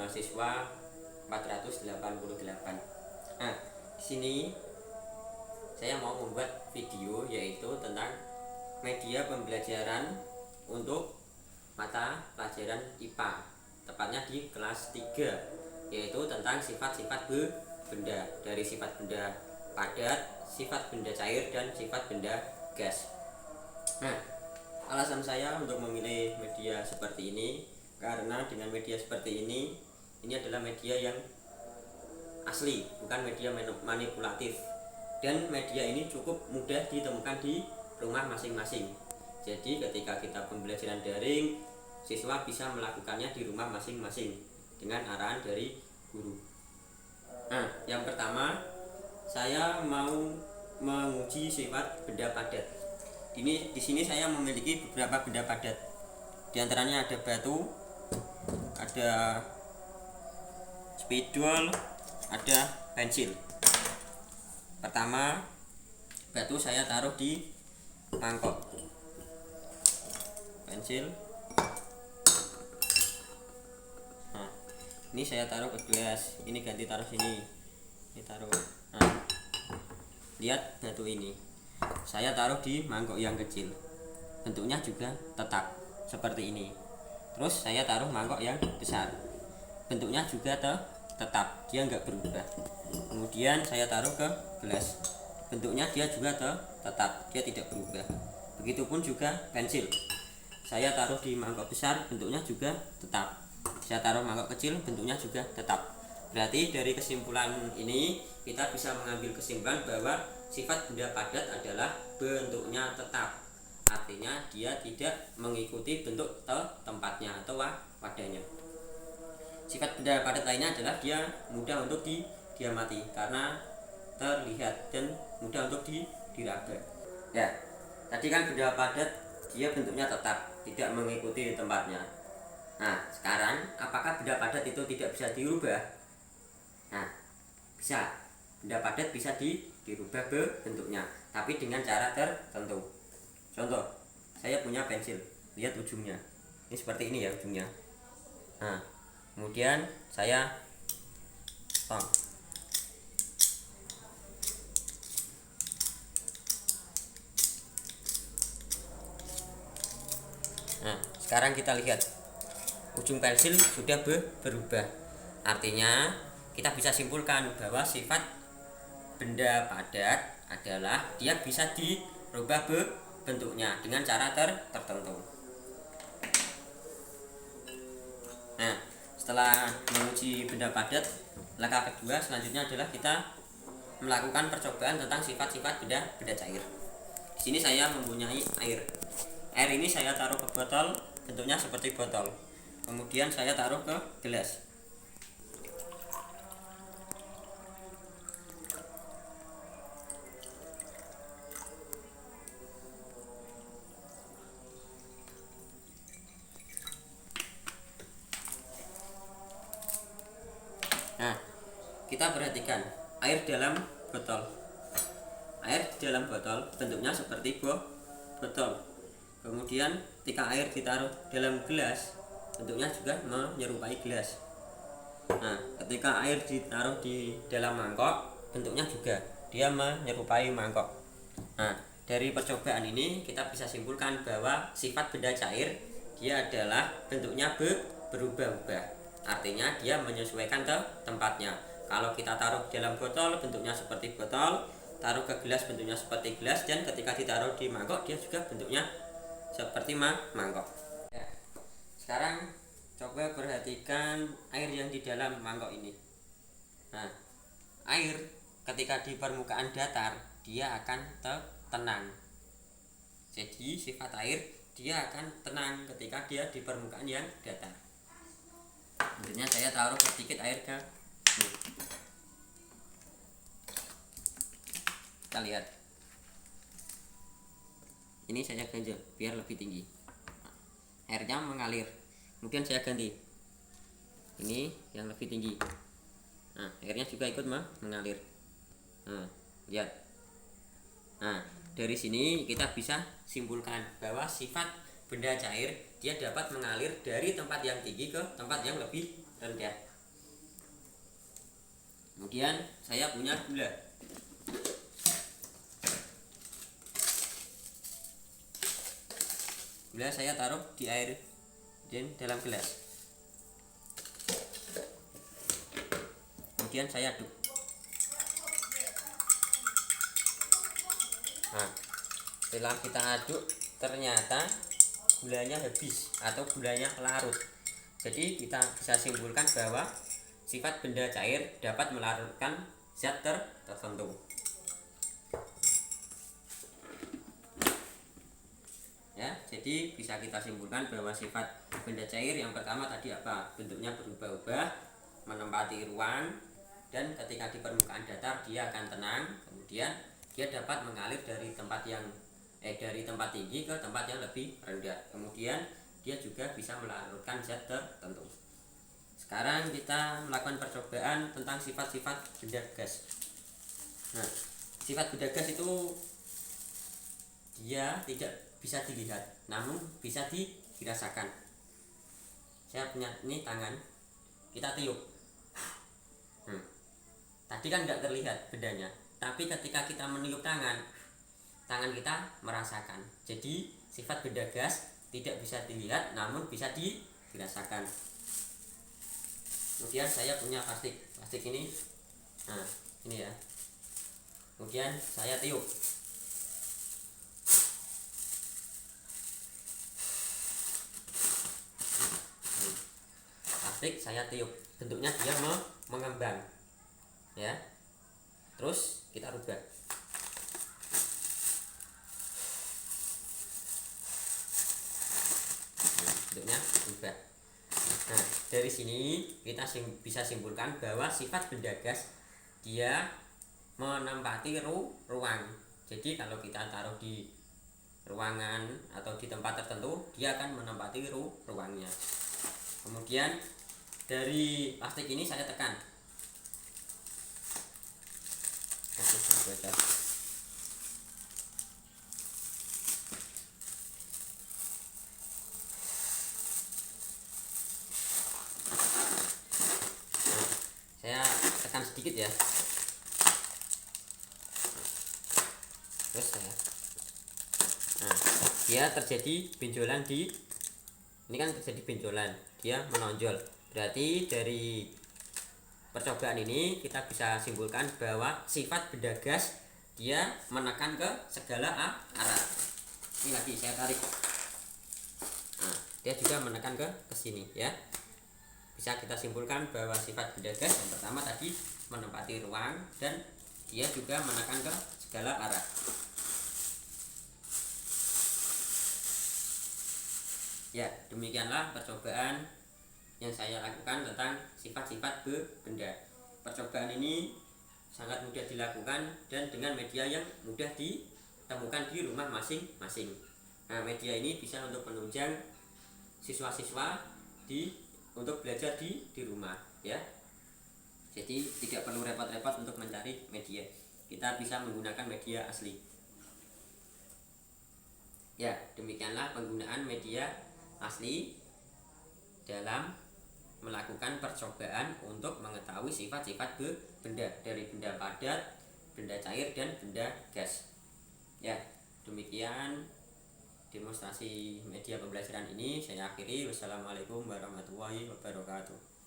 mahasiswa 488. Nah, di sini saya mau membuat video yaitu tentang media pembelajaran untuk mata pelajaran IPA, tepatnya di kelas 3, yaitu tentang sifat-sifat benda, dari sifat benda padat, sifat benda cair, dan sifat benda gas. Nah, alasan saya untuk memilih media seperti ini karena dengan media seperti ini adalah media yang asli, bukan media manipulatif, dan media ini cukup mudah ditemukan di rumah masing-masing. Jadi ketika kita pembelajaran daring, siswa bisa melakukannya di rumah masing-masing dengan arahan dari guru. Nah, yang pertama saya mau menguji sifat benda padat. Di sini saya memiliki beberapa benda padat. Di antaranya ada batu, ada spidol, ada pensil. Pertama, batu saya taruh di mangkok. Pensil. Nah, ini saya taruh ke gelas. Ini ganti taruh sini. Ini taruh. Nah, lihat batu ini. Saya taruh di mangkok yang kecil. Bentuknya juga tetap seperti ini. Terus saya taruh mangkok yang besar. Bentuknya juga tetap, dia enggak berubah. Kemudian saya taruh ke gelas. Bentuknya dia juga tetap, dia tidak berubah. Begitupun juga pensil. Saya taruh di mangkok besar, bentuknya juga tetap. Saya taruh mangkok kecil, bentuknya juga tetap. Berarti dari kesimpulan ini kita bisa mengambil kesimpulan bahwa sifat benda padat adalah bentuknya tetap. Artinya dia tidak mengikuti bentuk tempatnya atau wadahnya. Sifat benda padat lainnya adalah dia mudah untuk diamati karena terlihat dan mudah untuk diraba. Ya, tadi kan benda padat dia bentuknya tetap, tidak mengikuti tempatnya. Nah, sekarang apakah benda padat itu tidak bisa dirubah? Nah, bisa. Benda padat bisa dirubah bentuknya, tapi dengan cara tertentu. Contoh, saya punya pensil. Lihat ujungnya. Ini seperti ini ya ujungnya. Nah, kemudian saya potong. Nah, sekarang kita lihat ujung pensil sudah berubah. Artinya kita bisa simpulkan bahwa sifat benda padat adalah dia bisa dirubah bentuknya dengan cara tertentu. Nah, setelah menguji benda padat, langkah kedua selanjutnya adalah kita melakukan percobaan tentang sifat-sifat benda cair. Di sini saya mempunyai air. Air ini saya taruh ke botol, bentuknya seperti botol. Kemudian saya taruh ke gelas. Nah, kita perhatikan air dalam botol. Air di dalam botol bentuknya seperti botol. Kemudian ketika air ditaruh dalam gelas, bentuknya juga menyerupai gelas. Nah, ketika air ditaruh di dalam mangkok, bentuknya juga dia menyerupai mangkok. Nah, dari percobaan ini kita bisa simpulkan bahwa sifat benda cair dia adalah bentuknya berubah-ubah. Artinya dia menyesuaikan tempatnya. Kalau kita taruh di dalam botol, bentuknya seperti botol. Taruh ke gelas, bentuknya seperti gelas. Dan ketika ditaruh di mangkok, dia juga bentuknya seperti mangkok. Ya. Sekarang coba perhatikan air yang di dalam mangkok ini. Nah, air ketika di permukaan datar dia akan tenang. Jadi sifat air dia akan tenang ketika dia di permukaan yang datar. Selanjutnya saya taruh sedikit air ke sini. Kita lihat. Ini saya ganjel biar lebih tinggi. Airnya mengalir. Kemudian saya ganti. Ini yang lebih tinggi. Nah, airnya juga ikut mengalir. Nah, lihat. Nah, dari sini kita bisa simpulkan bahwa sifat benda cair dia dapat mengalir dari tempat yang tinggi ke tempat yang lebih rendah. Kemudian saya punya gula. Gula saya taruh di air dan dalam gelas. Kemudian saya aduk. Nah, setelah kita aduk ternyata gulanya habis atau gulanya larut. Jadi kita bisa simpulkan bahwa sifat benda cair dapat melarutkan zat tertentu. Ya, jadi bisa kita simpulkan bahwa sifat benda cair yang pertama tadi apa? Bentuknya berubah-ubah, menempati ruang, dan ketika di permukaan datar dia akan tenang. Kemudian dia dapat mengalir dari tempat tinggi ke tempat yang lebih rendah. Kemudian dia juga bisa melarutkan zat tertentu. Sekarang kita melakukan percobaan tentang sifat-sifat benda gas. Nah, sifat benda gas itu dia tidak bisa dilihat, namun bisa dirasakan. Saya punya ini tangan, kita tiup. Tadi kan nggak terlihat bedanya, tapi ketika kita meniup tangan kita merasakan. Jadi sifat benda gas tidak bisa dilihat, namun bisa dirasakan. Kemudian saya punya plastik ini. Nah, ini ya. Kemudian saya tiup. Plastik saya tiup, bentuknya dia mengembang. Ya. Terus kita rubah. Bentuknya rubah. Nah, dari sini kita bisa simpulkan bahwa sifat benda gas dia menempati ruang. Jadi kalau kita taruh di ruangan atau di tempat tertentu, dia akan menempati ruangnya. Kemudian dari plastik ini saya tekan. Saya tekan sedikit ya. Terus saya. Nah, dia terjadi benjolan ini kan terjadi benjolan, dia menonjol. Berarti dari percobaan ini kita bisa simpulkan bahwa sifat benda gas dia menekan ke segala arah. Ini lagi saya tarik. Nah, dia juga menekan ke sini ya. Bisa kita simpulkan bahwa sifat benda gas yang pertama tadi menempati ruang dan dia juga menekan ke segala arah. Ya, demikianlah percobaan yang saya lakukan tentang sifat-sifat benda. Percobaan ini sangat mudah dilakukan dan dengan media yang mudah ditemukan di rumah masing-masing. Nah, media ini bisa untuk menunjang siswa-siswa untuk belajar di rumah ya. Jadi tidak perlu repot-repot untuk mencari media. Kita bisa menggunakan media asli. Ya, demikianlah penggunaan media asli dalam melakukan percobaan untuk mengetahui sifat-sifat benda dari benda padat, benda cair, dan benda gas. Ya, demikian demonstrasi media pembelajaran ini saya akhiri. Wassalamualaikum warahmatullahi wabarakatuh.